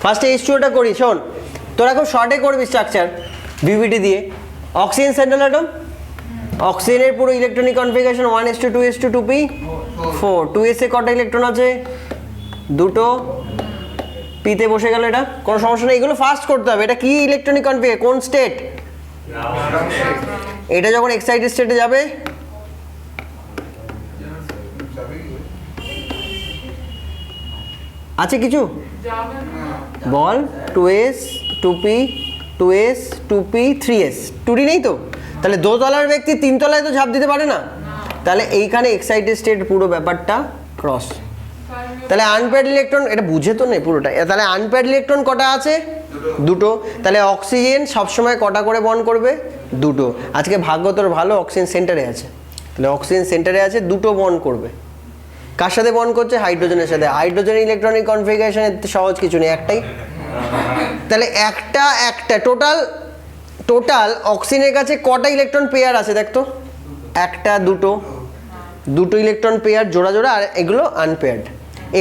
ফার্স্টে H2O করি, শোন তোরা খুব শর্টে করবি স্ট্রাকচার ভিভিটি দিয়ে। অক্সিজেন সেন্ট্রাল অ্যাটম, অক্সিজেনের পুরো electronic configuration 1s2 2s2 2p 4, 2s এ কটা ইলেকট্রন আছে? দুটো, পিতে বসে গেল, এটা কোনো সমস্যা নেই, এগুলো ফার্স্ট করতে হবে। এটা কি ইলেকট্রনিক কনফিগারেশন, কোন স্টেট? এটা যখন এক্সাইটেড স্টেটে যাবে আছে কিছু বল? 2s 2p 2s 2p 3s, 2d নেই তো? তাহলে দোতলার ব্যক্তি তিনতলায় তো ঝাঁপ দিতে পারে না, তাহলে এইখানে এক্সাইটেড স্টেট পুরো ব্যাপারটা ক্রস। তাহলে আনপেয়ার্ড ইলেকট্রন, এটা বুঝে তো নেই পুরোটা। তাহলে আনপেয়ার্ড ইলেকট্রন কটা আছে? দুটো। তাহলে অক্সিজেন সবসময় কটা করে বন্ড করবে? দুটো। আজকে ভাগ্য তোর ভালো, অক্সিজেন সেন্টারে আছে, তাহলে অক্সিজেন সেন্টারে আছে, দুটো বন্ড করবে। কার সাথে বন্ড করছে? হাইড্রোজেনের সাথে। হাইড্রোজেন ইলেকট্রনিক কনফিগারেশন সহজ কিছু নেই, একটাই। তাহলে একটা টোটাল অক্সিজেনের কাছে কটা ইলেকট্রন পেয়ার আছে দেখতো? একটা, দুটো ইলেকট্রন পেয়ার জোড়া জোড়া, আর এগুলো আনপেয়ার্ড।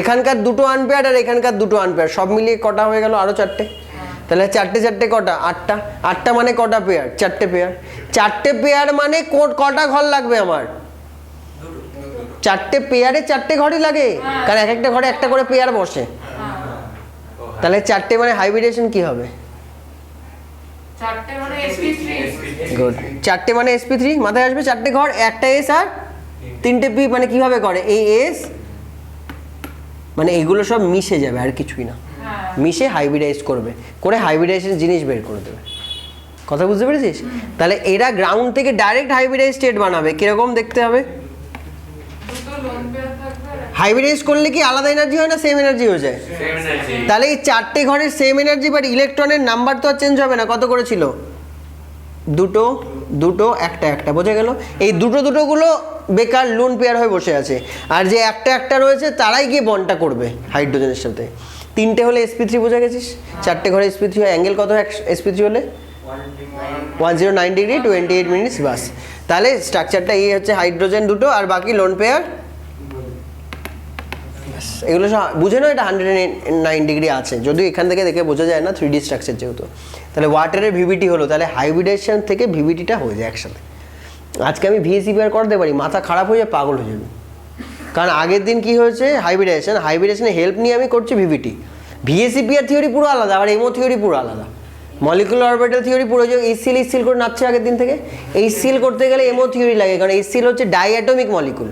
এখানকার দুটো আনপেয়ার্ড আর এখানকার দুটো আনপেয়ার্ড, সব মিলিয়ে কটা হয়ে গেল? আরও চারটে। তাহলে চারটে কটা? আটটা মানে কটা পেয়ার? চারটে পেয়ার। চারটে পেয়ার মানে কটা ঘর লাগবে আমার? চারটে পেয়ারে চারটে ঘরই লাগে, কারণ এক একটা ঘরে একটা করে পেয়ার বসে। তাহলে চারটে মানে হাইব্রিডেশন কি হবে? গুড, চারটে মানে sp3 মাথায় আসবে। চারটে ঘর, একটা s আর তিনটে p, মানে কিভাবে করে? এই s মানে এগুলো সব মিশে যাবে, আর কিছুই না, মিশে হাইব্রিডাইজ করবে, করে হাইব্রিডাইজের জিনিস বের করে দেবে। কথা বুঝতে পেরেছিস? তাহলে এরা গ্রাউন্ড থেকে ডাইরেক্ট হাইব্রিডাইজ স্টেট বানাবে। কিরকম দেখতে হবে? হাইব্রিডাইজ করলে কি আলাদা এনার্জি হয় না সেম এনার্জি হয়ে যায়? তাহলে এই চারটে ঘরের সেম এনার্জি, বাট ইলেকট্রনের নাম্বার তো আর চেঞ্জ হবে না। কত করে ছিল? দুটো একটা, বোঝা গেল? এই দুটোগুলো বেকার লোন পেয়ার হয়ে বসে আছে, আর যে একটা রয়েছে তারাই গিয়ে বন্ডটা করবে হাইড্রোজেনের সাথে। তিনটে হলে sp3, বোঝা গেছিস? চারটে ঘরে sp3 হয়, অ্যাঙ্গেল কত হয় sp3 হলে? 109 ডিগ্রি 28 মিনিটস, বাস। তাহলে স্ট্রাকচারটা এই হচ্ছে, হাইড্রোজেন দুটো আর বাকি লোন পেয়ার। এগুলো সব বুঝে নাও, এটা 109 ডিগ্রি আছে, যদিও এখান থেকে দেখে বোঝা যায় না, 3D স্ট্রাকচার যেহেতু। তাহলে ওয়াটারের ভিভিটি হলো, তাহলে হাইব্রিডেশন থেকে ভিভিটিটা হয়ে যায় একসাথে। আজকে আমি VSEPR করতে পারি, মাথা খারাপ হয়ে যায়, পাগল হয়ে যাবে। কারণ আগের দিন কি হয়েছে? হাইব্রিডেশনের হেল্প নিয়ে আমি করছি ভিভিটি। VSEPR থিওরি পুরো আলাদা, আর এমও থিওরি পুরো আলাদা। মলিকুলার অরবিটাল থিওরি পুরো যে HCl করে নাচছে আগের দিন থেকে, HCl করতে গেলে এমও থিওরি লাগে, কারণ HCl হচ্ছে ডাইঅ্যাটমিক মলিকুল।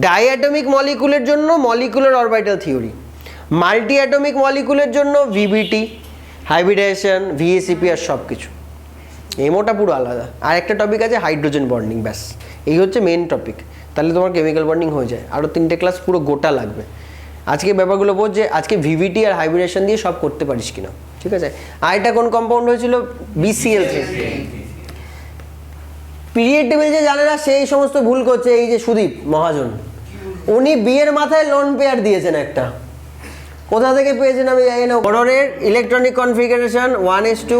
ডাইঅ্যাটমিক মলিকুলের জন্য molecular orbital theory, multi atomic মলিকুলের জন্য ভিভিটি, হাইব্রিডেশন, VSEPR সব কিছু। এমোটা পুরো আলাদা। আর একটা টপিক আছে হাইড্রোজেন বন্ডিং, ব্যাস এই হচ্ছে মেন টপিক। তাহলে তোমার কেমিক্যাল বন্ডিং হয়ে যায়। আরও 3টে ক্লাস পুরো গোটা লাগবে। আজকে ব্যাপারগুলো বোঝ যে আজকে ভিভিটি আর হাইব্রিডেশন দিয়ে সব করতে পারিস কিনা, ঠিক আছে? আর এটা কোন কম্পাউন্ড হয়েছিল? BCl3। পিরিয়ড টেবিল যে জানে না সেই সমস্ত ভুল করছে। এই যে সুদীপ মহাজন, উনি বিয়ের মাথায় লোন পেয়ার দিয়েছেন একটা, কোথা থেকে পেয়েছেন আমি জানি না। বোরনের ইলেকট্রনিক কনফিগারেশন 1s2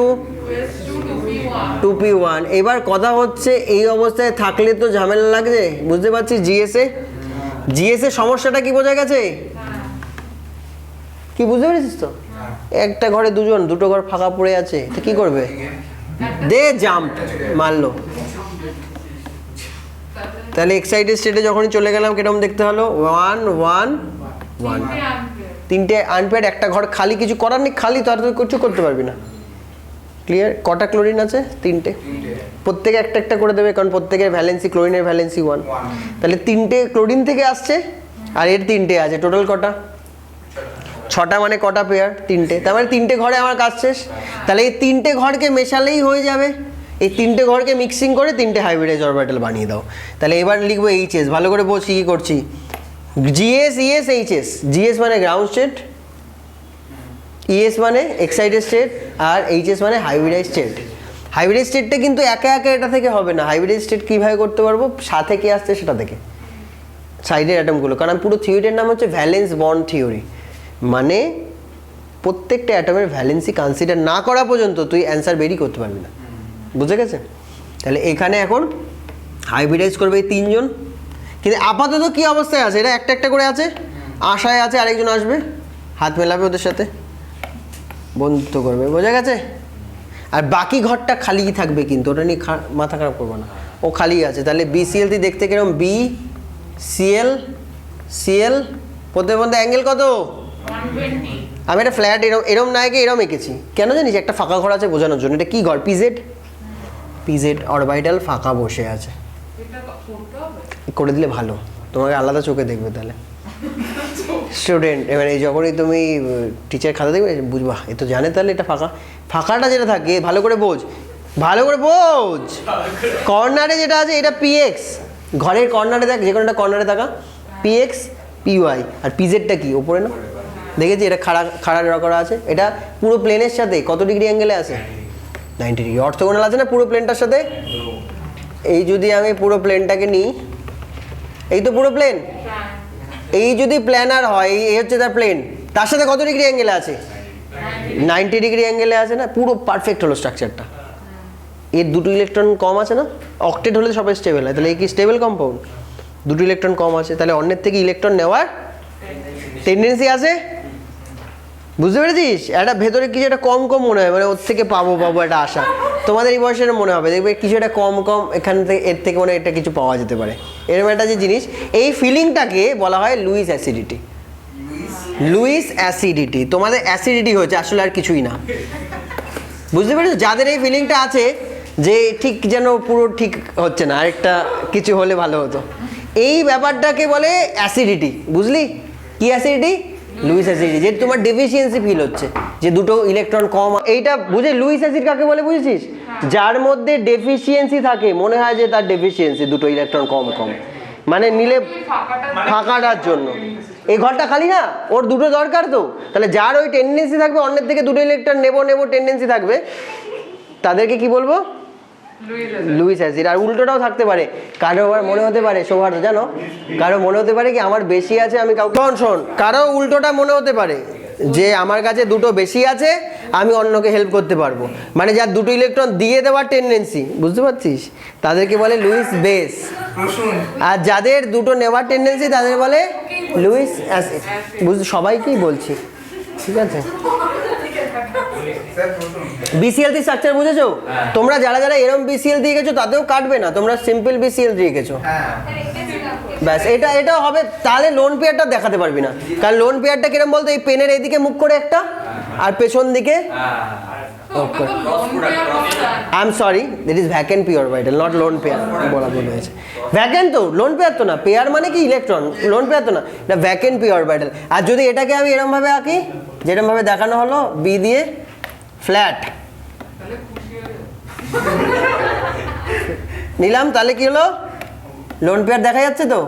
2p1। এবার কথা হচ্ছে এই অবস্থায় থাকলে তো ঝামেলা লাগছে, বুঝতে পারছিস? জিএস এ সমস্যাটা কি বোঝা গেছে? কি বুঝতে পেরেছিস তো? একটা ঘরে দুটো ঘর ফাঁকা পড়ে আছে, তো কি করবে? দে জাম্প মারলো। তাহলে এক্সাইটেড স্টেটে যখনই চলে গেলাম কিরকম দেখতে হলো? 1 1 1, তিনটে আনপেয়ার্ড, একটা ঘর খালি, কিছু করার নেই, খালি তো আর তুই কিছু করতে পারবি না। ক্লিয়ার? কটা ক্লোরিন আছে? 3টে। প্রত্যেকে একটা করে দেবে, কারণ প্রত্যেকের ভ্যালেন্সি, ক্লোরিনের ভ্যালেন্সি 1। তাহলে 3টে ক্লোরিন থেকে আসছে, আর এর 3টে আছে। টোটাল কটা? 6টা, মানে কটা পেয়ার? 3টে। তার মানে 3টে ঘরে আমার কাজ শেষ। তাহলে এই 3টে ঘরকে মেশালেই হয়ে যাবে। এই 3টে ঘরকে মিক্সিং করে 3টে হাইব্রিডাইজ অরবিটাল বানিয়ে দাও। তাহলে এবার লিখবো HS, ভালো করে বোঝ কি করছি। GS ES HS। GS মানে গ্রাউন্ড স্টেট, ES মানে এক্সাইটেড স্টেট, আর HS মানে হাইব্রিডাইজ স্টেট। হাইব্রিডাইজ স্টেটটা কিন্তু একা এটা থেকে হবে না। হাইব্রিডাইজ স্টেট কীভাবে করতে পারবো? সাথে কি আসছে সেটা থেকে, সাইডের অ্যাটমগুলো। কারণ পুরো থিওরিটার নাম হচ্ছে ভ্যালেন্স বন্ড থিওরি, মানে প্রত্যেকটা অ্যাটমের ভ্যালেন্সি কনসিডার না করা পর্যন্ত তুই অ্যান্সার বেরই করতে পারবি না, বুঝে গেছে? তাহলে এখানে এখন হাইব্রিডাইজ করবে এই 3জন, কিন্তু আপাতত কি অবস্থায় আছে? এটা একটা করে আছে, আশায় আছে আরেকজন আসবে, হাত মেলাবে ওদের সাথে। বন্ধুত্ব করবে, বোঝা গেছে? আর বাকি ঘরটা খালি থাকবে, কিন্তু ওটা নিয়ে মাথা খারাপ করবো না, ও খালি আছে। তাহলে BCl3 দেখতে কিরকম? BCl CL প্রত্যেক মধ্যে অ্যাঙ্গেল কত? 120। আমি একটা ফ্ল্যাট এরম না এঁকে এরম এঁকেছি কেন জানিস? একটা ফাঁকা ঘর আছে বোঝানোর জন্য। এটা কি ঘর? PZ অরবিটাল ফাঁকা বসে আছে। এটা করতে হবে। করে দিলে ভালো, তোমাকে আলাদা চোখে দেখবে তাহলে স্টুডেন্ট। এবারে যখনই তুমি টিচার খাতা দেখবে বুঝবা এ তো জানে, তাহলে এটা ফাঁকা। ফাঁকাটা যেটা থাকে ভালো করে বোঝ, ভালো করে বোঝ। কর্নারে যেটা আছে এটা PX, ঘরের কর্নারে দেখ, যে কোনো একটা কর্নারে থাকা PX PY। আর PZটা কি? ওপরে না? দেখেছি এটা খাড়া ড্র করা আছে। এটা পুরো প্লেনের সাথে কত ডিগ্রি অ্যাঙ্গেলে আছে? 90 ডিগ্রি। অর্থোগোনাল আছে না পুরো প্লেনটার সাথে? এই যদি আমি পুরো প্লেনটাকে নিই, এই তো পুরো প্লেন, এই যদি প্ল্যানার হয়, এই হচ্ছে তার প্লেন, তার সাথে কত ডিগ্রি অ্যাঙ্গেলে আছে? 90 ডিগ্রি অ্যাঙ্গেলে আছে না? পুরো পারফেক্ট হলো স্ট্রাকচারটা। এর দুটো ইলেকট্রন কম আছে না? অক্টেট হলে সবাই স্টেবল হয়, তাহলে এই কি স্টেবল কম্পাউন্ড? দুটো ইলেকট্রন কম আছে, তাহলে অন্যের থেকে ইলেকট্রন নেওয়ার টেন্ডেন্সি আছে। বুঝতে পেরেছিস? একটা ভেতরে কিছু একটা কম কম মনে হয়, মানে ওর থেকে পাবো একটা আশা। তোমাদের এই বয়সে মনে হবে, দেখবে কিছু একটা কম কম এখান থেকে, এর থেকে মানে এটা কিছু পাওয়া যেতে পারে, এরকম একটা যে জিনিস। এই ফিলিংটাকে বলা হয় লুইস অ্যাসিডিটি। লুইস অ্যাসিডিটি, তোমাদের অ্যাসিডিটি হয়েছে, আসলে আর কিছুই না। বুঝতে পেরেছো? যাদের এই ফিলিংটা আছে যে ঠিক যেন পুরো ঠিক হচ্ছে না, আরেকটা কিছু হলে ভালো হতো, এই ব্যাপারটাকে বলে অ্যাসিডিটি। বুঝলি? কি অ্যাসিডিটি? Luis acid. যে তোমার ডেফিসিয়েন্সি ফিল হচ্ছে, যে দুটো ইলেকট্রন কম, এইটা বুঝে লুইস অ্যাসিড কাকে বলে বুঝেছিস? যার মধ্যে ডেফিসিয়েন্সি থাকে, মনে হয় যে তার ডেফিসিয়েন্সি, দুটো ইলেকট্রন কম কম, মানে নিলে ফাঁকাটার জন্য। এই ঘরটা খালি না, ওর দুটো দরকার তো, তাহলে যার ওই টেন্ডেন্সি থাকবে অন্যের থেকে দুটো ইলেকট্রন নেবো টেন্ডেন্সি থাকবে, তাদেরকে কি বলবো? Luis acid. আর উল্টোটাও থাকতে পারে, কারো আবার মনে হতে পারে, সৌহার্দ্য জানো, কারো মনে হতে পারে কি আমার বেশি আছে, আমি কাউকে শোন, কারো উল্টোটা মনে হতে পারে যে আমার কাছে দুটো বেশি আছে, আমি অন্যকে হেল্প করতে পারবো, মানে যার দুটো ইলেকট্রন দিয়ে দেওয়ার টেন্ডেন্সি, বুঝতে পারছিস, তাদেরকে বলে লুইস বেস। আর যাদের দুটো নেওয়ার টেন্ডেন্সি তাদের বলে লুইস অ্যাসিড। সবাইকেই বলছি, ঠিক আছে? BCl3 স্ট্রাকচার বুঝেছো? তোমরা যারা যারা এরম BCl দিয়ে গেছো তাতেও কাটবে না, তোমরা সিম্পল BCl দিয়ে গেছো, ব্যাস। এটা হবে, তাহলে লোন পেয়ারটা দেখাতে পারবি না। কারণ লোন পেয়ারটা কিরম বলতো, এই পেনের এইদিকে মুখ করে একটা, আর পেছন দিকে I am sorry, this is vacant P orbital, not lone pair বলা ভুল হয়েছে। ভ্যাকেন্ট তো, লোন পেয়ার তো না, পেয়ার মানে কি ইলেকট্রন, লোন পেয়ার তো না, এটা ভ্যাকেন্ট পি অরবিটাল। আর যদি এটাকে আমি এরম ভাবে আঁকি, যেরকম ভাবে দেখানো হলো, বি দিয়ে ফ্ল্যাট নিলাম, তাহলে কি হলো? লোন পেয়ার দেখা যাচ্ছে তো?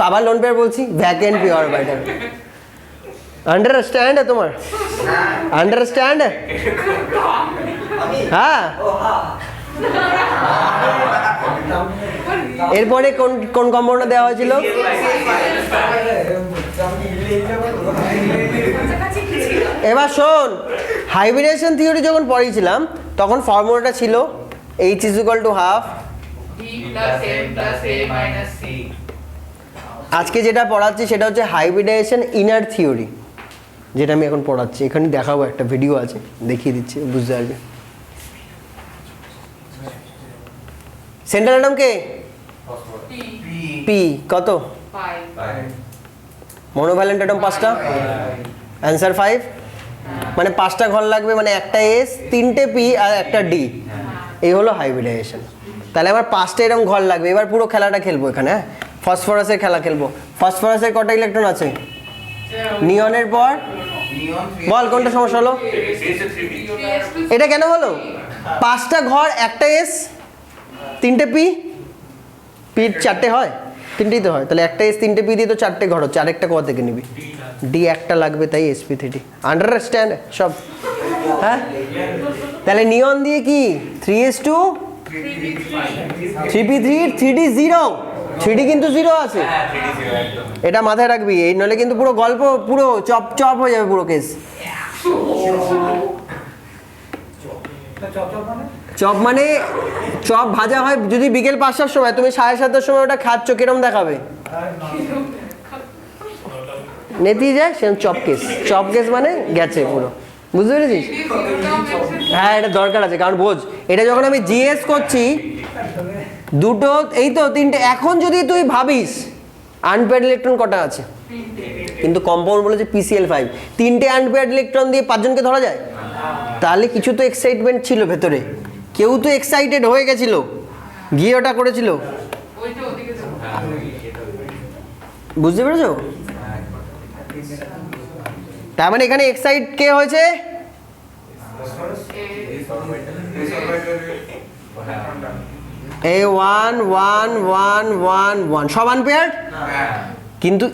আবার লোন পেয়ার বলছি, ভ্যাকেন্ট পি অরবিটাল। আন্ডারস্ট্যান্ড তোমার? আন্ডারস্ট্যান্ড? হ্যাঁ। এরপরে কোন কোন কম্পাউন্ডটা দেওয়া হয়েছিল? এবার শোন, হাইব্রিডেশন থিওরি যখন পড়িয়েছিলাম তখন ফর্মুলাটা ছিল H = ½ D + M + A - C। আজকে যেটা পড়াচ্ছি সেটা হচ্ছে হাইব্রিডেশন ইনার থিওরি, যেটা আমি এখন পড়াচ্ছি। এখানে দেখাবো, একটা ভিডিও আছে, দেখিয়ে দিচ্ছি, বুঝতে পারবে। সেন্ট্রাল অ্যাটম কে? পি কত? 5। মনোভ্যালেন্ট অ্যাটম 5টা, অ্যান্সার 5। মানে 5টা ঘর লাগবে, মানে একটা এস, 3টে পি আর একটা ডি, এই হলো হাইব্রিডাইজেশন। তাহলে আমার 5টা এরকম ঘর লাগবে। এবার পুরো খেলাটা খেলবো এখানে, হ্যাঁ, ফসফরাসের খেলা খেলবো। ফসফরাসের কটা ইলেকট্রন আছে? নিয়নের পর বল কোনটা সমস্যা হলো? এটা কেন হলো? 5টা ঘর, একটা এস, 3টে পি, পি 4টে হয়, 3টেই তো হয়, তাহলে একটা এস 3টে পি দিয়ে তো 4টে ঘর হচ্ছে, আরেকটা কোথা থেকে নিবি? ডি একটা লাগবে, তাই sp3। আন্ডারস্ট্যান্ড সব? হ্যাঁ, তাহলে নিয়ন দিয়ে কি 3s2 3p3 3d 0, 3d কিন্তু 0 আছে, এটা মাথায় রাখবি, এই নলে কিন্তু পুরো গল্প পুরো চপ চপ হয়ে যাবে পুরো কেস। চপ মানে চপ ভাজা হয় যদি বিকেল 5টার সময়, তুমি 7:30টার সময় ওটা খাচ্ছ, কিরম দেখাবে? নেতিয়ে যায় সেরকম চপ কেস মানে গেছে পুরো, বুঝতে পেরেছিস? হ্যাঁ এটা দরকার আছে, কারণ বোঝ এটা যখন আমি জিএস করছি দুটো এই তো তিনটে, এখন যদি তুই ভাবিস আনপেয়ার্ড ইলেকট্রন কটা আছে, কিন্তু কম্পাউন্ড বলেছে PCl5, তিনটে আনপেয়ার্ড ইলেকট্রন দিয়ে 5 জনকে ধরা যায়? তাহলে কিছু তো এক্সাইটমেন্ট ছিল ভেতরে, কেউ তো এক্সাইটেড হয়ে গেছিল, গিয়ে ওটা করেছিল, ওইটা ওদিকে যাবো। বুঝতে পেরেছো? তার মানে এখানে এক্সাইট কে হয়েছে? A1 1 1 1 1 সব আনপেয়ার্ড, কিন্তু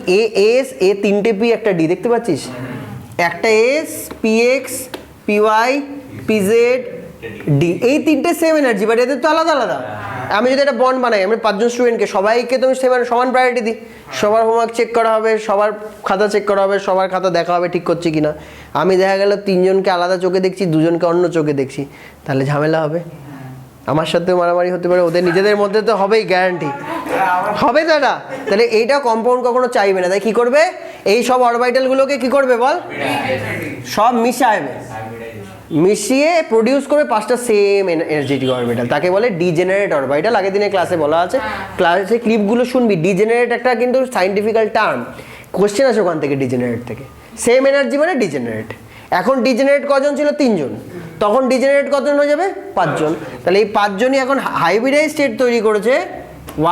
এস এ তিনটে পি একটা ডি, দেখতে পাচ্ছিস? একটা S PX PY PZ D, এই তিনটে সেম এনার্জি, বাট এদের তো আলাদা আলাদা। আমি যদি একটা বন্ড বানাই, আমি 5 জন স্টুডেন্টকে সবাইকে তো সমান প্রায়োরিটি দিই, সবার হোমওয়ার্ক চেক করা হবে, সবার খাতা চেক করা হবে, সবার খাতা দেখা হবে ঠিক করছে কিনা। আমি দেখা গেল 3 জনকে আলাদা চোখে দেখছি, 2 জনকে অন্য চোখে দেখছি, তাহলে ঝামেলা হবে, আমার সাথে মারামারি হতে পারে, ওদের নিজেদের মধ্যে তো হবেই, গ্যারান্টি হবে দাদা। তাহলে এইটা কম্পাউন্ড কখনো চাইবে না, তাই কি করবে? এই সব অরবিটালগুলোকে কি করবে বল? সব মিশাবে, মিশিয়ে প্রডিউস করবে 5টা সেম এনার্জেটিক অরবিটাল, তাকে বলে ডিজেনারেট অরবিটাল। আগের দিনে ক্লাসে বলা আছে, ক্লাসে ক্লিপগুলো শুনবি। ডিজেনারেট একটা কিন্তু সাইন্টিফিক্যাল টার্ম, কোশ্চেন আছে ওখান থেকে, ডিজেনারেট থেকে। সেম এনার্জি মানে ডিজেনারেট। এখন ডিজেনারেট কজন ছিল? 3 জন, তখন ডিজেনারেট কজন হয়ে যাবে? 5 জন। তাহলে এই 5 জনই এখন হাইব্রিডাইজ স্টেট তৈরি করেছে,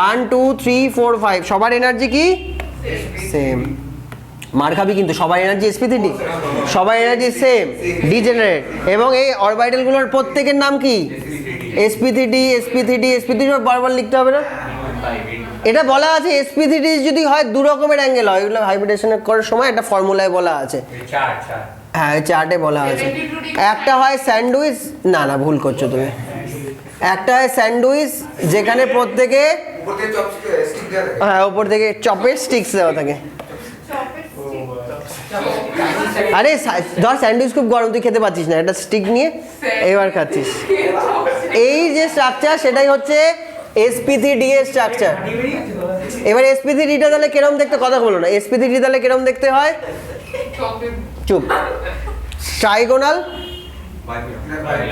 1 2 3 4 5, সবার এনার্জি কি সেম। মার খাবি কিন্তু, সবার এনার্জি sp3d, সবার এনার্জি সেম, ডিজেনারেট। এবং এই অরবিটালগুলোর প্রত্যেকের নাম কি? sp3d sp3d sp3d, বারবার লিখতে হবে না? এটা বলা আছে sp3d যদি হয় 2 রকমের অ্যাঙ্গেল হয়, এগুলো হাইব্রিডেশন করার সময় একটা ফর্মুলায় বলা আছে। হ্যাঁ চার্টে বলা আছে। একটা হয় স্যান্ডউইচ, না না ভুল করছো তুমি, একটা হয় স্যান্ডউইচ যেখানে প্রত্যেকে হ্যাঁ ওপর থেকে চপের স্টিক্স দেওয়া থাকে। আরে ধর স্যান্ডউইচ খুব গরম, তুই খেতে পাচ্ছিস না, একটা স্টিক নিয়ে এবার খাচ্ছিস, এই যে স্ট্রাকচার সেটাই হচ্ছে sp3d এর স্ট্রাকচার। এবার sp3d তাহলে কিরকম দেখতে, কথা বলো না, sp3d তাহলে কিরকম দেখতে হয়? চুপ। ট্রাইগোনাল,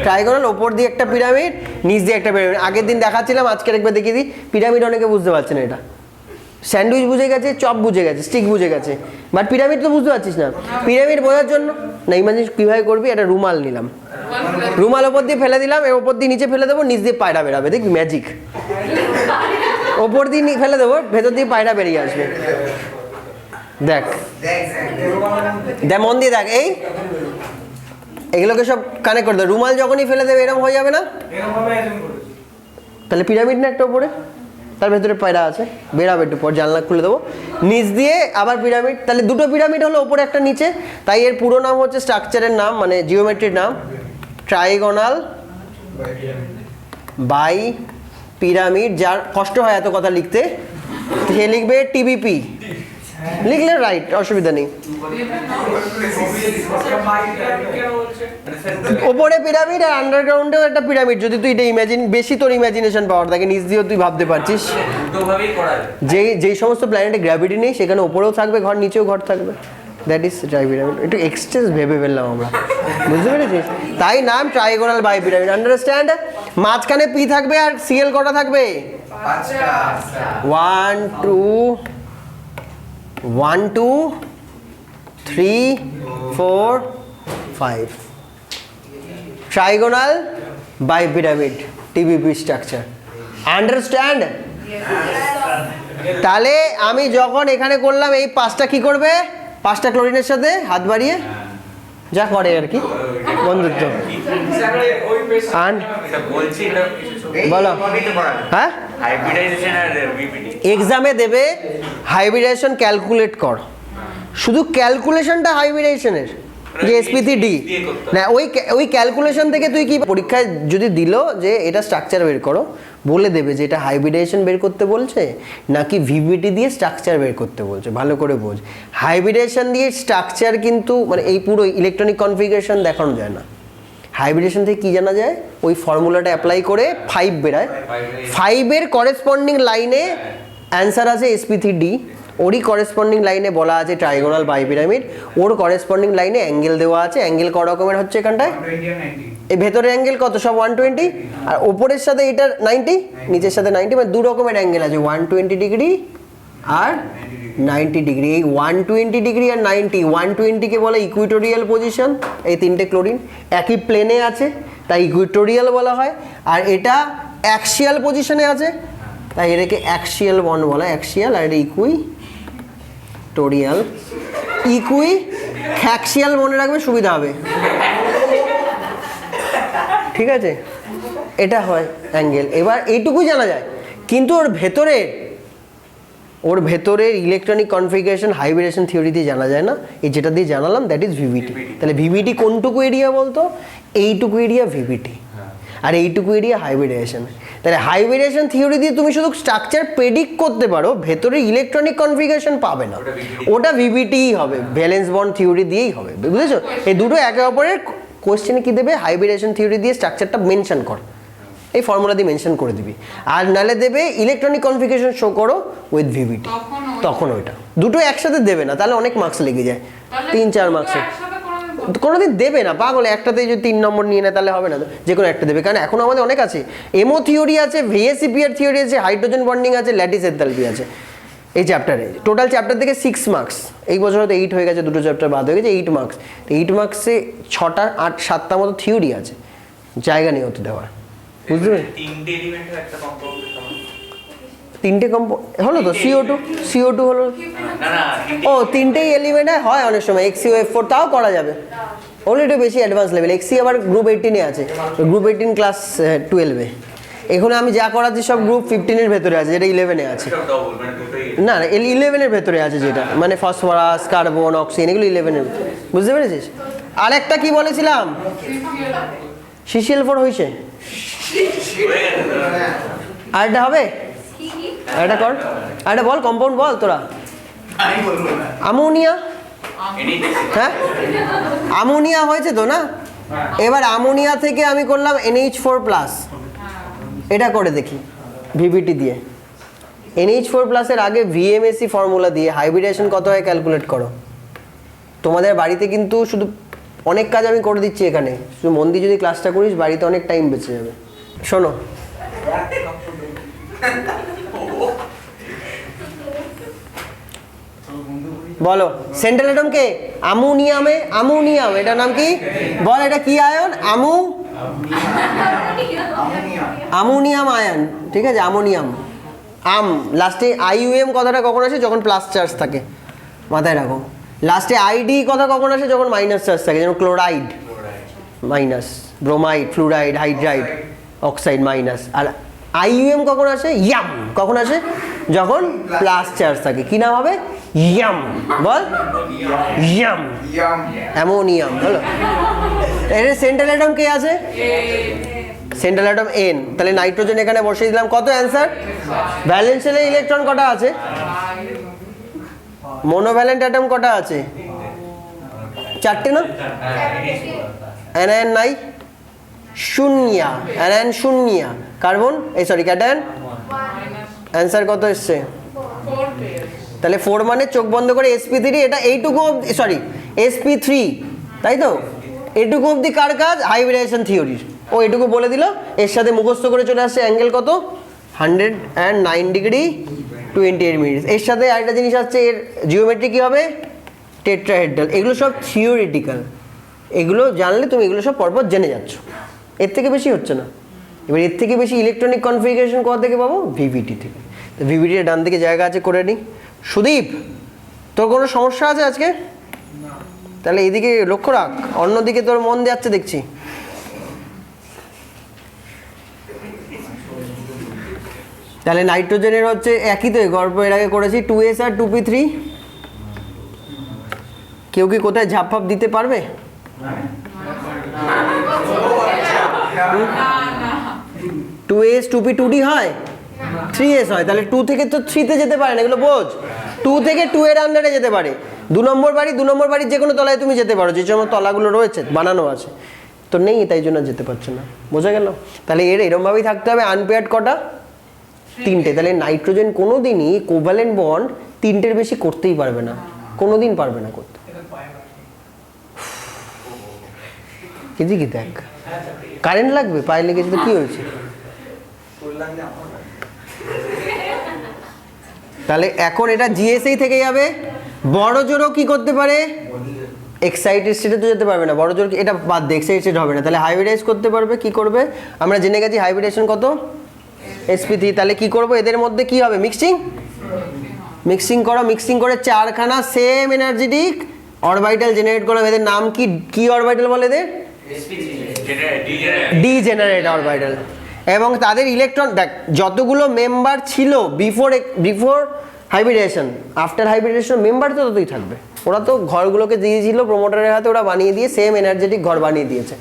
ট্রাইগোনাল, ওপর দিয়ে একটা পিরামিড, নিচ দিয়ে একটা পিরামিড। আগের দিন দেখাচ্ছিলাম, আজকে একবার দেখিয়ে দিই। পিরামিড অনেকে বুঝতে পারছে না, এটা স্যান্ডউইচ বুঝে গেছে, চপ বুঝে গেছে, স্টিক বুঝে গেছে, বাট পিরামিড তো বুঝতে পারছিস না। পিরামিড বোঝার জন্য না, ইমাজিন কীভাবে করবি, একটা রুমাল নিলাম, রুমাল ওপর দিয়ে ফেলে দিলাম, ওপর দিয়ে নিচে ফেলে দেবো, নিচ দিয়ে পায়রা বেরাবে, দেখবি ম্যাজিক। ওপর দিয়ে ফেলে দেবো, ভেতর দিয়ে পায়রা বেরিয়ে আসবে। দেখ দেখ মন দিয়ে দেখ, এগুলোকে সব কানেক্ট করে দেবে। রুমাল যখনই ফেলে দেবে এরকম হয়ে যাবে না? তাহলে পিরামিড না একটা উপরে, তার ভেতরে পায়রা আছে, বেরাবে একটু পর, জানলা খুলে দেবো, নিচ দিয়ে আবার পিরামিড। তাহলে দুটো পিরামিড হলো, ওপরে একটা নিচে। তাই এর পুরো নাম হচ্ছে, স্ট্রাকচারের নাম মানে জিওমেট্রির নাম ট্রাইগোনাল বাই পিরামিড। যার কষ্ট হয় এত কথা লিখতে, সে লিখবে টিবিপি, লিখলে রাইট, অসুবিধা নেই। ওপরে পিরামিড আর আন্ডারগ্রাউন্ডেও একটা পিরামিড। যদি তুই এটা ইমাজিন, বেশি তোর ইমাজিনেশন পাওয়ার থাকে, নিচ দিয়েও তুই ভাবতে পারছিস। যেই সমস্ত প্ল্যানেটে গ্র্যাভিটি নেই সেখানে ওপরেও থাকবে ঘর, নিচেও ঘর থাকবে, দ্যাট ইজ ট্রাই পিরামিড। একটু এক্সট্রেস ভেবে ফেললাম আমরা, বুঝতে পেরেছিস? তাই নাম ট্রাইগোনাল বাই পিরামিড, আন্ডারস্ট্যান্ড? মাঝখানে পি থাকবে আর সিএল কটা থাকবে? 1 2 3 4 5, trigonal bipyramid, TBP structure, understand? তাহলে আমি যখন এখানে করলাম, এই 5টা কি করবে? 5টা ক্লোরিনের সাথে হাত বাড়িয়ে যা করে আর কি, বন্ধুত্ব। বলো। হ্যাঁ এক্সামে দেবে হাইব্রিডেশন ক্যালকুলেট কর, শুধু ক্যালকুলেশনটা হাইব্রিডেশনের, যে sp3d না, ওই ক্যালকুলেশন থেকে তুই কি পরীক্ষায় যদি দিল যে এটা স্ট্রাকচার বের করো, বলে দেবে যে এটা হাইব্রিডেশন বের করতে বলছে নাকি ভিভিটি দিয়ে স্ট্রাকচার বের করতে বলছে। ভালো করে বোঝ, হাইব্রিডেশন দিয়ে স্ট্রাকচার কিন্তু মানে এই পুরো ইলেকট্রনিক কনফিগারেশন দেখানো যায় না। হাইব্রিডেশন থেকে কি জানা যায়? ওই ফর্মুলাটা অ্যাপ্লাই করে 5 বেরায়, 5 এর করেসপন্ডিং লাইনে অ্যান্সার আছে sp3d, ওরই করেসপন্ডিং লাইনে বলা আছে ট্রাইগোনাল বাইপিরামিড, ওর করেসপন্ডিং লাইনে অ্যাঙ্গেল দেওয়া আছে। অ্যাঙ্গেল ক রকমের হচ্ছে এখানটায়? এই ভেতরের অ্যাঙ্গেল কত? সব 120, আর ওপরের সাথে এটার 90, নিচের সাথে 90, মানে দু রকমের অ্যাঙ্গেল আছে, 120 ডিগ্রি আর 90 ডিগ্রি। এই 120 ডিগ্রি আর 90, 120কে বলে ইকুইটোরিয়াল পজিশন, এই তিনটে ক্লোরিন একই প্লেনে আছে তাই ইকুইটোরিয়াল বলা হয়। আর এটা অ্যাক্সিয়াল পজিশনে আছে তাই এটাকে অ্যাক্সিয়াল বন্ড বলা হয়, অ্যাক্সিয়াল। আর এটা ইকুইটোরিয়াল। খ্যাক্সিয়াল মনে রাখবে, সুবিধা হবে, ঠিক আছে? এটা হয় অ্যাঙ্গেল। এবার এইটুকুই জানা যায়, কিন্তু ওর ভেতরের ইলেকট্রনিক কনফিগারেশন হাইব্রিডেশন থিওরি দিয়ে জানা যায় না। এই যেটা দিয়ে জানালাম দ্যাট ইজ ভিভিটি। তাহলে ভিভিটি কোনটুকু এরিয়া বলতো? এইটুকু এরিয়া ভিভিটি, আর এইটুকু এরিয়া হাইব্রিডেশন। তাহলে হাইব্রিডেশন থিওরি দিয়ে তুমি শুধু স্ট্রাকচার প্রেডিক্ট করতে পারো, ভেতরে ইলেকট্রনিক কনফিগারেশন পাবে না, ওটা ভিভিটিই হবে, ভ্যালেন্স বন্ড থিওরি দিয়েই হবে, বুঝেছো? এই দুটো একে অপরের কোয়েশ্চেনে কি দেবে? হাইব্রিডেশন থিওরি দিয়ে স্ট্রাকচারটা মেনশন কর, এই ফর্মুলা দিয়ে মেনশন করে দিবি। আর নালে দেবে ইলেকট্রনিক কনফিগারেশন শো করো উইথ ভিভিটি, তখন ওইটা দুটো একসাথে দেবে না, তাহলে অনেক মার্কস লেগে যায়, 3-4 মার্কসে কোনোদিন দেবে না। পাগল, একটাতে যদি 3 নম্বর নিয়ে নেয় তাহলে হবে না, যে কোনো একটা দেবে। কারণ এখন আমাদের অনেক আছে, এমও থিওরি আছে, ভিএসিপিআর থিওরি আছে, হাইড্রোজেন বন্ডিং আছে, ল্যাটিস এনথালপি আছে এই চ্যাপ্টারে। টোটাল চ্যাপ্টার থেকে 6 মার্কস, এই বছর হয়তো 8 হয়ে গেছে, দুটো চ্যাপ্টার বাদ হয়ে গেছে, 8 মার্কস। 8 মার্কসে 6টা 8-7টা মতো থিওরি আছে, জায়গা নেই হতে দেওয়ার, বুঝতে পারলি? তিনটে হলো তো, CO2 হলো। ও 3টেই এলিমেন্ট হয় অনেক সময়, XCOF4 তাও করা যাবে, ওগুলো একটু বেশি অ্যাডভান্স লেভেল। XC আবার গ্রুপ 18-এ আছে, গ্রুপ 18 ক্লাস 12-এ। এখানে আমি যা করাচ্ছি সব গ্রুপ 15-এর ভেতরে আছে, যেটা 11-এ আছে। না 11-এর ভেতরে আছে, যেটা মানে ফসফরাস, কার্বন, অক্সিজেন, এগুলো 11-এর, বুঝতে পেরেছিস? আর একটা কি বলেছিলাম? CCl4 হয়েছে, আর একটা হবে, এটা কর, এটা বল, কম্পাউন্ড বল তোরা। অ্যামোনিয়া, হ্যাঁ অ্যামোনিয়া হয়েছে তো না? এবার অ্যামোনিয়া থেকে আমি করলাম NH4+, এটা করে দেখি ভিভিটি দিয়ে। NH4+ এর আগে VMSE ফর্মুলা দিয়ে হাইব্রিডেশন কত হয় ক্যালকুলেট করো। তোমাদের বাড়িতে কিন্তু শুধু অনেক কাজ আমি করে দিচ্ছি এখানে, শুধু মন দিয়ে যদি ক্লাসটা করিস বাড়িতে অনেক টাইম বেঁচে যাবে। শোনো, বলো সেন্ট্রাল অ্যাটম কে? অ্যামোনিয়াম, এটার নাম কি বল? এটা কি আয়ন? অ্যামোনিয়াম আয়ন, ঠিক আছে? অ্যামোনিয়াম। লাস্টে IUM কথাটা কখন আসে? যখন প্লাস চার্জ থাকে, মাথায় রাখো। লাস্টে ID কথা কখন আসে? যখন মাইনাস চার্জ থাকে, যেমন chloride minus, bromide, fluoride, hydride, oxide minus. আর IUM কখন আসে? ইয়াম কখন আসে? যখন প্লাস চার্জ থাকে। কি নাম হবে? ইয়াম, বল। ইয়াম, অ্যামোনিয়াম, হলো। এর সেন্ট্রাল অ্যাটম কে আছে? Central atom N। তাহলে নাইট্রোজেন এখানে বসিয়ে দিলাম। কত অ্যান্সার? ভ্যালেন্স শেলে ইলেকট্রন কটা আছে? মোনোভ্যালেন্ট অ্যাটম কটা আছে? 4টে না? anion নাই, শূন্য, anion শূন্য, কার্বন ক্যাটায়ন। অ্যান্সার কত এসছে? তাহলে 4 মানে চোখ বন্ধ করে sp3, এটা এইটুকু sp3, তাই তো? এইটুকু অবধি কার কাজ? হাইব্রিডেশন থিওরির। ও এটুকু বলে দিল, এর সাথে মুখস্থ করে চলে আসছে অ্যাঙ্গেল কত? 109 ডিগ্রি 28 মিনিট। এর সাথে আরেকটা জিনিস আছে, এর জিওমেট্রি কি হবে? টেট্রাহেড্রাল। এগুলো সব থিওরিটিক্যাল, এগুলো জানলে তুমি এগুলো সব পরপর জেনে যাচ্ছ, এর থেকে বেশি হচ্ছে না। এবার এর থেকে বেশি ইলেকট্রনিক কনফিগারেশন কোথা থেকে পাবো? ভিভিটি থেকে। তো ভিভিটির ডান দিকে জায়গা আছে, করে নিই। সুদীপ, তোর কোনো সমস্যা আছে আজকে? তাহলে এইদিকে লক্ষ্য রাখ, অন্যদিকে তোর মন যাচ্ছে দেখছি। তাহলে নাইট্রোজেনের হচ্ছে একই তো, গল্প এর আগে করেছি, 2s আর 2p3। কেউ কি কোথায় ঝাপ ফাপ দিতে পারবে? 2s 2p 2d হয়, 3s হয়, তাহলে 2 থেকে তো 3 তে যেতে পারে না, এগুলো বোঝ। 2 থেকে 2 এর আন্ডারে যেতে পারে। 2 নম্বর বাড়ির যে কোনো তলায় তুমি যেতে পারো, যে সময় তলাগুলো রয়েছে বানানো আছে। তো নেই, তাই জন্য যেতে পারছো না, বোঝা গেল? তাহলে এর এরমভাবেই থাকতে হবে। আনপেয়ার্ড কটা? 3টে। তাহলে নাইট্রোজেন কোনো দিনই কোভ্যালেন্ট বন্ড তিনটের বেশি করতেই পারবে না, কোনোদিন পারবে না করতে। কেজি কি দেখ, কারেন্ট লাগবে, পায়ে লেগেছে তো কি হয়েছে? তাহলে এখন এটা জিএসএই থেকে যাবে। বড় জোরও কি করতে পারে? এক্সাইটেড স্টেটে তো যেতে পারবে না, বড় জোর এটা বাদ দিয়ে এক্সাইটেড হবে না, তাহলে হাইব্রিডাইজ করতে পারবে। কি করবে? আমরা জেনে গেছি হাইব্রিডেশন কত, sp3। তাহলে কি করব, এদের মধ্যে কি হবে? মিক্সিং করো, মিক্সিং করে চারখানা সেম এনার্জেটিক অরবিটাল জেনারেট করো। এদের নাম কি, কি অরবিটাল বলে এদের? Degenerate orbital. এবং তাদের ইলেকট্রন দেখ, যতগুলো মেম্বার ছিল বিফোর হাইব্রিডেশন, আফটার হাইব্রিডেশন মেম্বার তো ততই থাকবে। ওরা তো ঘরগুলোকে দিয়েছিল প্রমোটারের হাতে, ওরা বানিয়ে দিয়ে সেম এনার্জেটিক ঘর বানিয়ে দিয়েছে।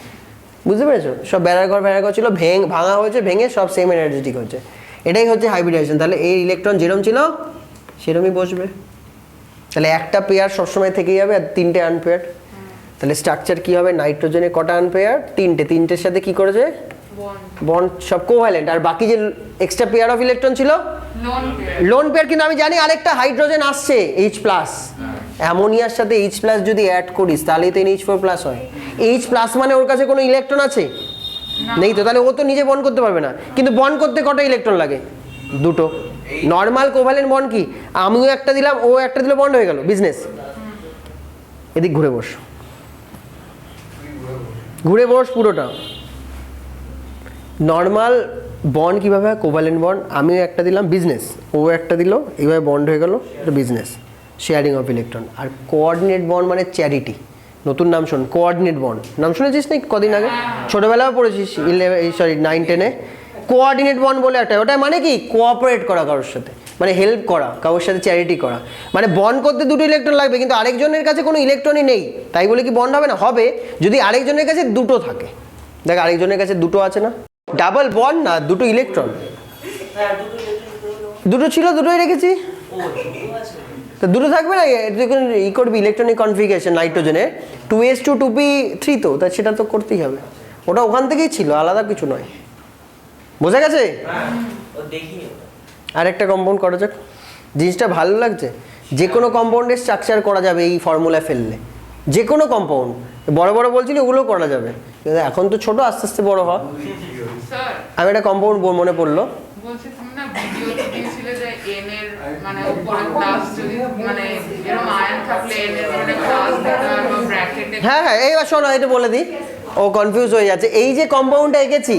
বুঝতে পেরেছো? সব বেড়ার ঘর ছিল, ভাঙা হয়েছে, ভেঙে সব সেম এনার্জেটিক হয়েছে। এটাই হচ্ছে হাইব্রিডেশন। তাহলে এই ইলেকট্রন যেরকম ছিল সেরকমই বসবে। তাহলে একটা পেয়ার সবসময় থেকেই যাবে, আর তিনটে আনপেয়ার। তাহলে স্ট্রাকচার কি হবে? নাইট্রোজেনে কটা আনপেয়ার? তিনটের সাথে কি করেছে? বন্ড, সব কোভ্যালেন্ট। আর বাকি যে এক্সট্রা পেয়ার অফ ইলেকট্রন ছিল লোন পেয়ার। কিন্তু আমি জানি আরেকটা হাইড্রোজেন আসছে H+, অ্যামোনিয়ার সাথে H+ যদি অ্যাড করিস তাহলেই তো NH4+ হয়। H+ মানে ওর কাছে কোনো ইলেকট্রন আছে নেই তো, তাহলে ও তো নিজে বন্ড করতে পারবে না। কিন্তু বন্ড করতে কটা ইলেকট্রন লাগে? দুটো। নর্মাল কোভ্যালেন্ট বন্ড কি, আমিও একটা দিলাম ও একটা দিল, বন্ড হয়ে গেল, বিজনেস। এদিক ঘুরে বস, ঘুরে বস পুরোটা। নর্মাল বন্ড কীভাবে হয়? কোভ্যালেন্ট বন্ড, আমিও একটা দিলাম, বিজনেস। ও একটা দিল, এইভাবে বন্ড হয়ে গেল, এটা বিজনেস, শেয়ারিং অফ ইলেকট্রন। আর কোঅর্ডিনেট বন্ড মানে চ্যারিটি। নতুন নাম শোন, কোঅর্ডিনেট বন্ড। নাম শুনেছিস না কদিন আগে? ছোটোবেলাও পড়েছিস, 9-10-এ। কোঅর্ডিনেট বন্ড বলে একটা, ওটা মানে কি? কোঅপারেট করা কারোর সাথে, মানে হেল্প করা, কারোর সাথে চ্যারিটি করা। মানে বন্ড করতে দুটো ইলেকট্রন লাগবে, কিন্তু আরেকজনের কাছে কোনো ইলেকট্রনই নেই, তাই বলে কি বন্ড হবে না? হবে, যদি আরেকজনের কাছে দুটো থাকে। দেখ আরেকজনের কাছে দুটো আছে না, ডাবল বন্ড না, দুটো ইলেকট্রন। দুটো ছিল, দুটোই রেখেছি, তো দুটো থাকবে না। ই করবি ইলেকট্রনিক কনফিগারেশন নাইট্রোজেনের 2s2 2p3, তো তা সেটা তো করতেই হবে। ওটা ওখান থেকেই ছিল, আলাদা কিছু নয়। বোঝা গেছে? আর একটা কম্পাউন্ড করা যাক, জিনিসটা ভালো লাগছে। যে কোনো কম্পাউন্ডের স্ট্রাকচার করা যাবে এই ফর্মুলায় ফেললে, যে কোনো কম্পাউন্ড। বড় বড় বলছিলি ওগুলো করা যাবে, কিন্তু এখন তো ছোট, আস্তে আস্তে বড় হয়। আমি একটা কম্পাউন্ড মনে পড়লো, বলছি তুমি না ভিডিওতে দিয়েছিলে যে n এর মানে উপরে প্লাস যদি মানে এরকম আয়ন থাকলে n এর মানে প্লাস দিতে হবে বা ব্র্যাকেটে। হ্যাঁ, এইবার শোনো, এটা বলে দিই, ও কনফিউজ হয়ে যাচ্ছে। এই যে কম্পাউন্ডটা এঁকেছি,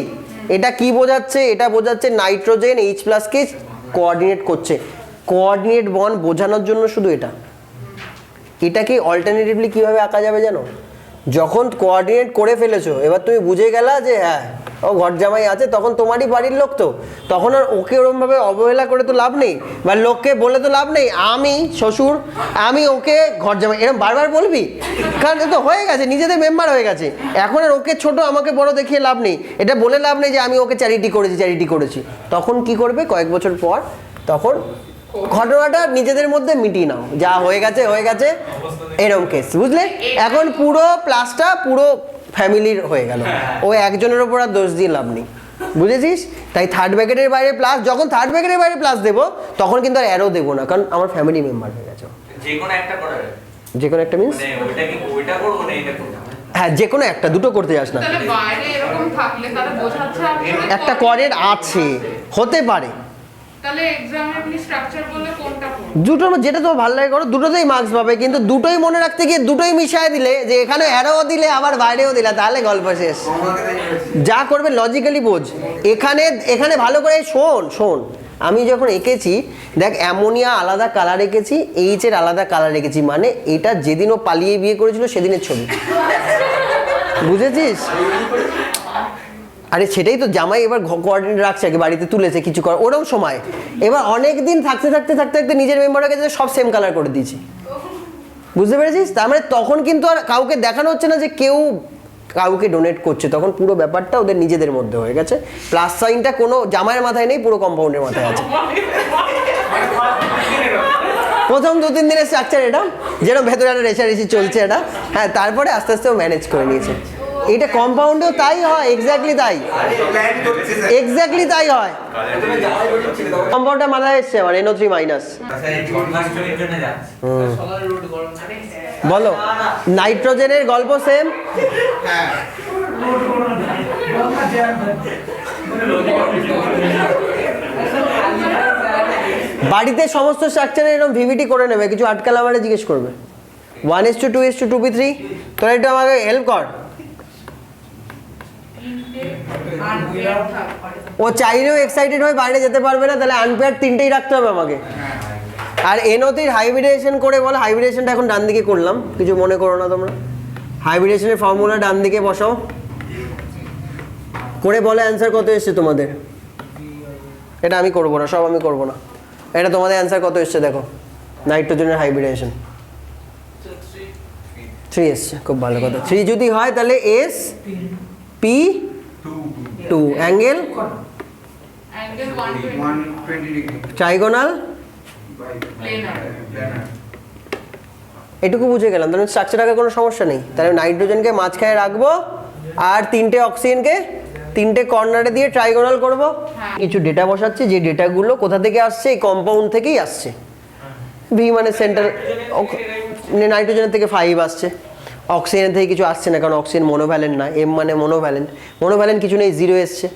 এটা কি বোঝাচ্ছে? এটা বোঝাচ্ছে নাইট্রোজেন H+ কে কোঅর্ডিনেট করছে। কোঅর্ডিনেট বন্ড বোঝানোর জন্য শুধু এটা। এটাকে অল্টারনেটিভলি কিভাবে আঁকা যাবে জানো? যখন কোঅর্ডিনেট করে ফেলেছো, এবার তুমি বুঝে গেলা যে হ্যাঁ ও ঘর জামাই আছে, তখন তোমারই বাড়ির লোক, তো তখন আর ওকে ওরমভাবে অবহেলা করে তো লাভ নেই, বা লোককে বলে তো লাভ নেই আমি শ্বশুর, আমি ওকে ঘর জামাই এরকম বারবার বলবি, কারণ তো হয়ে গেছে, নিজেদের মেম্বার হয়ে গেছে। এখন আর ওকে ছোট আমাকে বড় দেখিয়ে লাভ নেই, এটা বলে লাভ নেই যে আমি ওকে চ্যারিটি করেছি। তখন কি করবে? কয়েক বছর পর তখন ঘটনাটা নিজেদের মধ্যে মিটিয়ে নাও, যা হয়ে গেছে, এরকম কেস, বুঝলে? এখন পুরো প্লাসটা পুরো ফ্যামিলির হয়ে গেল, ও একজনের ওপর আর দোষ দিয়ে লাভ নেই, বুঝেছিস? তাই থার্ড ব্র্যাকেটের বাইরে প্লাস, যখন থার্ড ব্র্যাকেটের বাইরে প্লাস দেবো তখন কিন্তু আর অ্যারো দেবো না, কারণ আমার ফ্যামিলি মেম্বার হয়ে গেছে। যে কোনো একটা মিন্স হ্যাঁ, যে কোনো একটা, দুটো করতে যাস না। তাহলে বাইরে এরকম থাকলে তাহলে বোঝাচ্ছে একটা কোঅর্ডিনেট আছে, হতে পারে। তাহলে এক্সামে আপনি স্ট্রাকচার বললে কোনটা করব? দুটোর যেটা তো ভালো লাগে করো, দুটোতেই মার্কস পাবে, কিন্তু দুটোই মনে রাখতে গিয়ে দুটোই মিশায় দিলে, যে এখানে অ্যারোও দিলে আবার বাইরেও দিলে, তাহলে গল্প শেষ। যা করবে লজিক্যালি বোঝ। এখানে ভালো করে শোন, আমি যখন এঁকেছি দেখ, অ্যামোনিয়া আলাদা কালার এঁকেছি, এইচের আলাদা কালার রেখেছি, মানে এটা যেদিন ও পালিয়ে বিয়ে করেছিল সেদিনের ছবি, বুঝেছিস? আরে সেটাই তো, জামাই এবার কোঅর্ডিনেট রাখছে, আগে বাড়িতে তুলেছে কিছু কর ওরকম সময়, এবার অনেক দিন থাকতে নিজের মেম্বারের কাছে সব সেম কালার করে দিয়েছি, বুঝতে পেরেছিস? তার মানে তখন কিন্তু আর কাউকে দেখানো হচ্ছে না যে কেউ কাউকে ডোনেট করছে, তখন পুরো ব্যাপারটা ওদের নিজেদের মধ্যে হয়ে গেছে। প্লাস সাইনটা কোনো জামাইয়ের মাথায় নেই, পুরো কম্পাউন্ডের মাথায় আছে। প্রথম 2-3 দিনের স্ট্রাকচার এটা, যেরকম ভেতরে একটা রেষারেষি চলছে এটা, হ্যাঁ, তারপরে আস্তে আস্তে ও ম্যানেজ করে নিয়েছে। এটা কম্পাউন্ডেও তাই হয়, এক্স্যাক্টলি তাই, এক্স্যাক্টলি তাই হয়। কম্পাউন্ডটা মাথায় এসছে আমার NO3 মাইনাস। বলো নাইট্রোজেনের গল্প সেম। বাড়িতে সমস্ত স্ট্রাকচারে এরকম ভিভিটি করে নেবে, কিছু আটকালে আমারে জিজ্ঞেস করবে। 1:2:2 2p3 তোরা একটু আমাকে হেল্প কর। ও চাইলেও এক্সাইটেড হয়ে বাইরে যেতে পারবে না, তাহলে আনপেয়ার তিনটেই রাখতে হবে আমাকে। আর NO3 হাইব্রিডেশন করে বলো, হাইব্রিডেশনটা এখন ডান দিকে করলাম, কিছু মনে করো না তোমরা। হাইব্রিডেশনের ফর্মুলা ডান দিকে বসাও, করে বলে অ্যান্সার কত এসছে তোমাদের। এটা আমি করবো না, সব আমি করবো না, এটা তোমাদের অ্যান্সার কত এসছে দেখো। নাইট্রোজেনের হাইব্রিডেশন 3 এসছে, খুব ভালো কথা। 3 যদি হয় তাহলে SP2 অ্যাঙ্গেল 120 ট্রাইগোনাল, এটুকু বুঝে গেলাম। তাহলে স্ট্রাকচার আগে কোনো সমস্যা নেই। তাহলে নাইট্রোজেনকে মাঝখানে রাখবো আর 3টে অক্সিজেনকে 3টে কর্নারে দিয়ে ট্রাইগোনাল করব। কিছু ডেটা বসাচ্ছি, যে ডেটাগুলো কোথা থেকে আসছে, এই কম্পাউন্ড থেকেই আসছে। ভি মানে সেন্টার, নাইট্রোজেনের থেকে 5 আসছে, অক্সিজেনের থেকে কিছু আসছে না, কারণ অক্সিজেন মোনোভ্যালেন্ট না। এম মানে মোনোভ্যালেন্ট, মোনোভ্যালেন্ট কিছু নেই, 0 এসছে।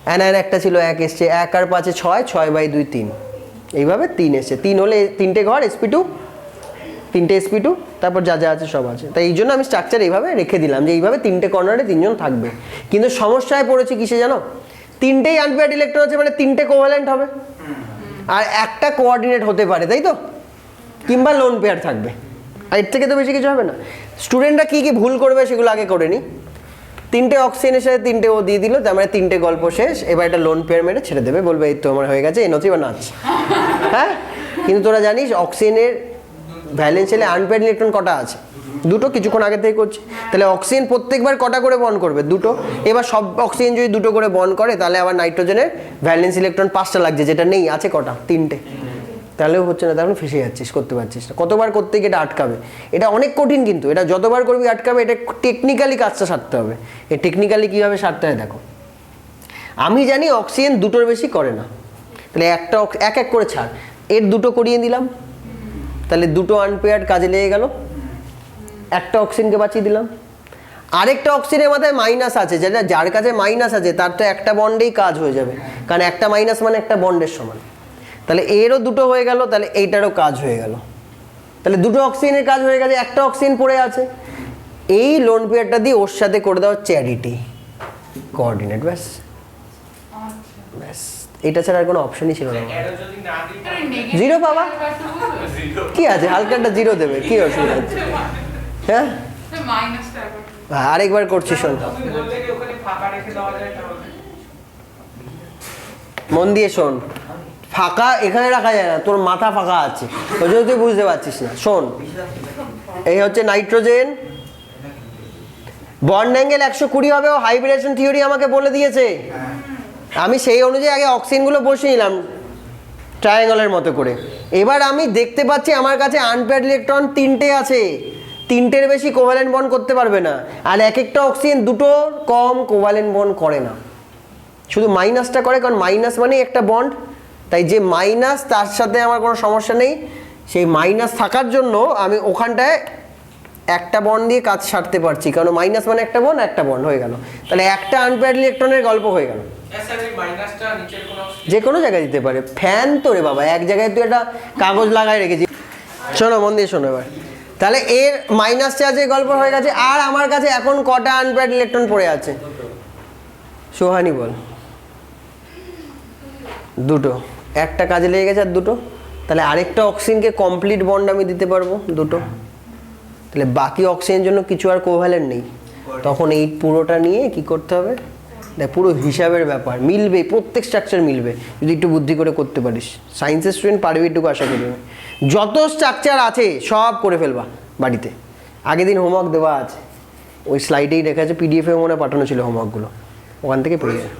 অ্যানায়ন একটা ছিল 1 এসছে, 1 আর 5 6, 6/2 3, এইভাবে 3 এসছে। 3 হলে 3টে ঘর SP2, 3টে SP2, তারপর যা যা আছে সব আছে। তাই এই জন্য আমি স্ট্রাকচার এইভাবে রেখে দিলাম, যে এইভাবে 3টে কর্নারে 3 জন থাকবে। কিন্তু সমস্যায় পড়েছে কিসে জানো, 3টেই আনপেয়ার্ড ইলেকট্রন আছে, মানে 3টে কোভ্যালেন্ট হবে, আর একটা কোঅর্ডিনেট হতে পারে, তাই তো, কিংবা লোন পেয়ার থাকবে। আর এর থেকে তো বেশি কিছু হবে না। স্টুডেন্টরা কী কী ভুল করবে সেগুলো আগে করে নি। 3টে অক্সিজেনের সাথে 3টে ও দিয়ে দিল, তার মানে 3টে গল্প শেষ। এবার একটা লোন পেয়ার মেরে ছেড়ে দেবে, বলবে এই তো আমার হয়ে গেছে NO3 বা নাচ। হ্যাঁ, কিন্তু তোরা জানিস অক্সিজেনের ভ্যালেন্স শেলে আনপেয়ার্ড ইলেকট্রন কটা আছে? 2টো, কিছুক্ষণ আগে থেকে করছি। তাহলে অক্সিজেন প্রত্যেকবার কটা করে বন্ড করবে? 2টো। এবার সব অক্সিজেন যদি 2টো করে বন্ড করে, তাহলে আবার নাইট্রোজেনের ভ্যালেন্স ইলেকট্রন 5টা লাগছে, যেটা নেই, আছে কটা? 3টে। তাহলেও হচ্ছে না, তখন ফেসে যাচ্ছিস, করতে পারছিস না। কতবার করতে গিয়ে এটা আটকাবে। এটা অনেক কঠিন, কিন্তু এটা যতবার করবি আটকাবে। এটা টেকনিক্যালি কাজটা সারতে হবে। এই টেকনিক্যালি কীভাবে সারতে হয় দেখো। আমি জানি অক্সিজেন 2টোর বেশি করে না, তাহলে একটা এক এক করে ছাড়, এর 2টো করিয়ে দিলাম, তাহলে 2টো আনপেয়ার্ড কাজে লেগে গেল। একটা অক্সিজেনকে বাঁচিয়ে দিলাম। আরেকটা অক্সিজেনের মাথায় মাইনাস আছে, যেটা যার কাছে মাইনাস আছে তার তো একটা বন্ডেই কাজ হয়ে যাবে, কারণ একটা মাইনাস মানে একটা বন্ডের সমান। তাহলে এরও 2টো হয়ে গেল, তাহলে এইটারও কাজ হয়ে গেল। তাহলে 2টো অক্সিজেনের কাজ হয়ে গেছে, একটা অক্সিজেন পড়ে আছে। এই লোন পেয়ারটা দিয়ে ওর সাথে করে দেওয়া চ্যারিটি কোঅর্ডিনেট, ব্যাস ব্যাস। এটা ছাড়া আর কোনো অপশনই ছিল না। 0 পাবা, কি আছে, হালকাটা 0 দেবে, কি অসুবিধা আছে? হ্যাঁ, আরেকবার করছি, শোন, মন দিয়ে শোন। ফাঁকা এখানে রাখা যায় না, তোর মাথা ফাঁকা আছে, ওই জন্য তুই বুঝতে পারছিস না। শোন, এই হচ্ছে নাইট্রোজেন, বন্ড অ্যাঙ্গেল 120 হবে, ও হাইব্রিডেশন থিওরি আমাকে বলে দিয়েছে। আমি সেই অনুযায়ী আগে অক্সিজেনগুলো বসিয়ে নিলাম ট্রায়াঙ্গলের মতো করে। এবার আমি দেখতে পাচ্ছি আমার কাছে আনপেয়ার্ড ইলেকট্রন 3টে আছে, 3টের বেশি কোভ্যালেন্ট বন্ড করতে পারবে না। আর এক একটা অক্সিজেন 2টোর কম কোভ্যালেন্ট বন্ড করে না, শুধু মাইনাসটা করে, কারণ মাইনাস মানেই একটা বন্ড। তাই যে মাইনাস, তার সাথে আমার কোনো সমস্যা নেই। সেই মাইনাস থাকার জন্য আমি ওখানটায় একটা বন্ড দিয়ে কাজ সারতে পারছি, কারণ মাইনাস মানে একটা বন্ড, একটা বন্ড হয়ে গেল। তাহলে একটা আনপেয়ার্ড ইলেকট্রনের গল্প হয়ে গেল। যে কোনো জায়গায় দিতে পারে। ফ্যান তো রে বাবা, এক জায়গায় তুই একটা কাগজ লাগাই রেখেছি। শোনো, মন দিয়ে শোনো এবার। তাহলে এর মাইনাস চার্জের গল্প হয়ে গেছে। আর আমার কাছে এখন কটা আনপেয়ার্ড ইলেকট্রন পড়ে আছে? সোহানি বল। 2টো, একটা কাজে লেগে গেছে আর 2টো। তাহলে আরেকটা অক্সিজেনকে কমপ্লিট বন্ড আমি দিতে পারবো 2টো। তাহলে বাকি অক্সিজেনের জন্য কিছু আর কোভ্যালেন্ট নেই। তখন এই পুরোটা নিয়ে কি করতে হবে, দেখ পুরো হিসাবের ব্যাপার, মিলবে, প্রত্যেক স্ট্রাকচার মিলবে যদি একটু বুদ্ধি করে করতে পারিস। সায়েন্সের স্টুডেন্ট পারবি এটুকু আশা করি। যত স্ট্রাকচার আছে সব করে ফেলবা বাড়িতে। আগের দিন হোমওয়ার্ক দেওয়া আছে, ওই স্লাইডেই রেখা আছে, PDF-এ মনে পাঠানো ছিল হোমওয়ার্কগুলো, ওখান থেকে পড়ে যায়।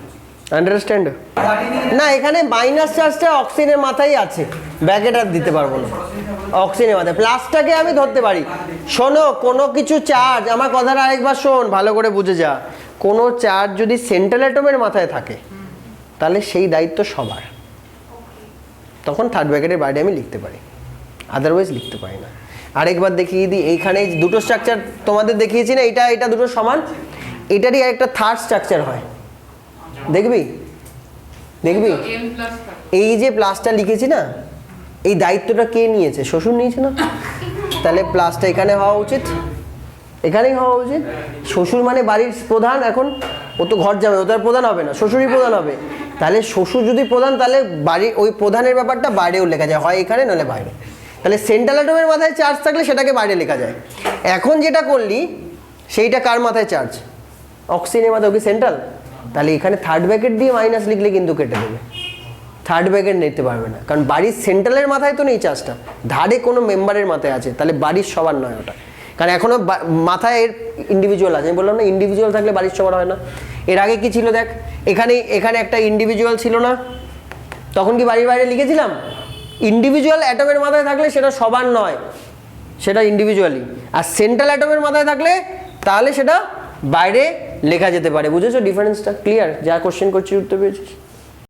আন্ডারস্ট্যান্ড? না, এখানে মাইনাস চার্জটা অক্সিজেনের মাথায় আছে, ব্যাকেট আর দিতে পারবো না। অক্সিজেনের মাথায়, প্লাসটাকে আমি ধরতে পারি। শোনো, কোনো কিছু চার্জ, আমার কথাটা আরেকবার শোন, ভালো করে বুঝে যা, কোনো চার্জ যদি সেন্ট্রাল অ্যাটমের মাথায় থাকে তাহলে সেই দায়িত্ব সবার, তখন থার্ড ব্র্যাকেটের বাইরে আমি লিখতে পারি, আদারওয়াইজ লিখতে পারি না। আরেকবার দেখিয়ে দিই, এইখানে দুটো স্ট্রাকচার তোমাদের দেখিয়েছি না, এটা দুটো সমান, এটারই আরেকটা থার্ড স্ট্রাকচার হয়, দেখবি দেখবি n প্লাস এই যে প্লাসটা লিখেছি না, এই দায়িত্বটা কে নিয়েছে? শ্বশুর নিয়েছে না? তাহলে প্লাসটা এখানে হওয়া উচিত, এখানেই হওয়া উচিত। শ্বশুর মানে বাড়ির প্রধান, এখন ও তো ঘর যাবে, ও তো আর প্রধান হবে না, শ্বশুরই প্রধান হবে। তাহলে শ্বশুর যদি প্রধান, তাহলে বাড়ির ওই প্রধানের ব্যাপারটা বাইরেও লেখা যায়, হয় এখানে নাহলে বাইরে। তাহলে সেন্ট্রাল অ্যাটমের মাথায় চার্জ থাকলে সেটাকে বাইরে লেখা যায়। এখন যেটা করলি সেইটা কার মাথায় চার্জ? অক্সিজেনের মাথায়, ওকে সেন্ট্রাল। তাহলে এখানে থার্ড ব্র্যাকেট দিয়ে মাইনাস লিখলে কিন্তু কেটে দেবে, থার্ড ব্র্যাকেট নিতে পারবে না, কারণ বাড়ির সেন্ট্রালের মাথায় তো নেই চার্জটা, ধারে কোনো মেম্বারের মাথায় আছে, তাহলে বাড়ির সবার নয় ওটা, কারণ এখনও মাথায় এর ইন্ডিভিজুয়াল আছে। আমি বললাম না, ইন্ডিভিজুয়াল থাকলে বাড়ির সবার হয় না। এর আগে কি ছিল দেখ, এখানে একটা ইন্ডিভিজুয়াল ছিল না, তখন কি বাড়ির বাইরে লিখেছিলাম? ইন্ডিভিজুয়াল অ্যাটমের মাথায় থাকলে সেটা সবার নয়, সেটা ইন্ডিভিজুয়ালি। আর সেন্ট্রাল অ্যাটমের মাথায় থাকলে তাহলে সেটা বাইরে লেখা যেতে পারে। বুঝেছো ডিফারেন্সটা? ক্লিয়ার? যা কোশ্চেন করছি উত্তর পেয়েছিস?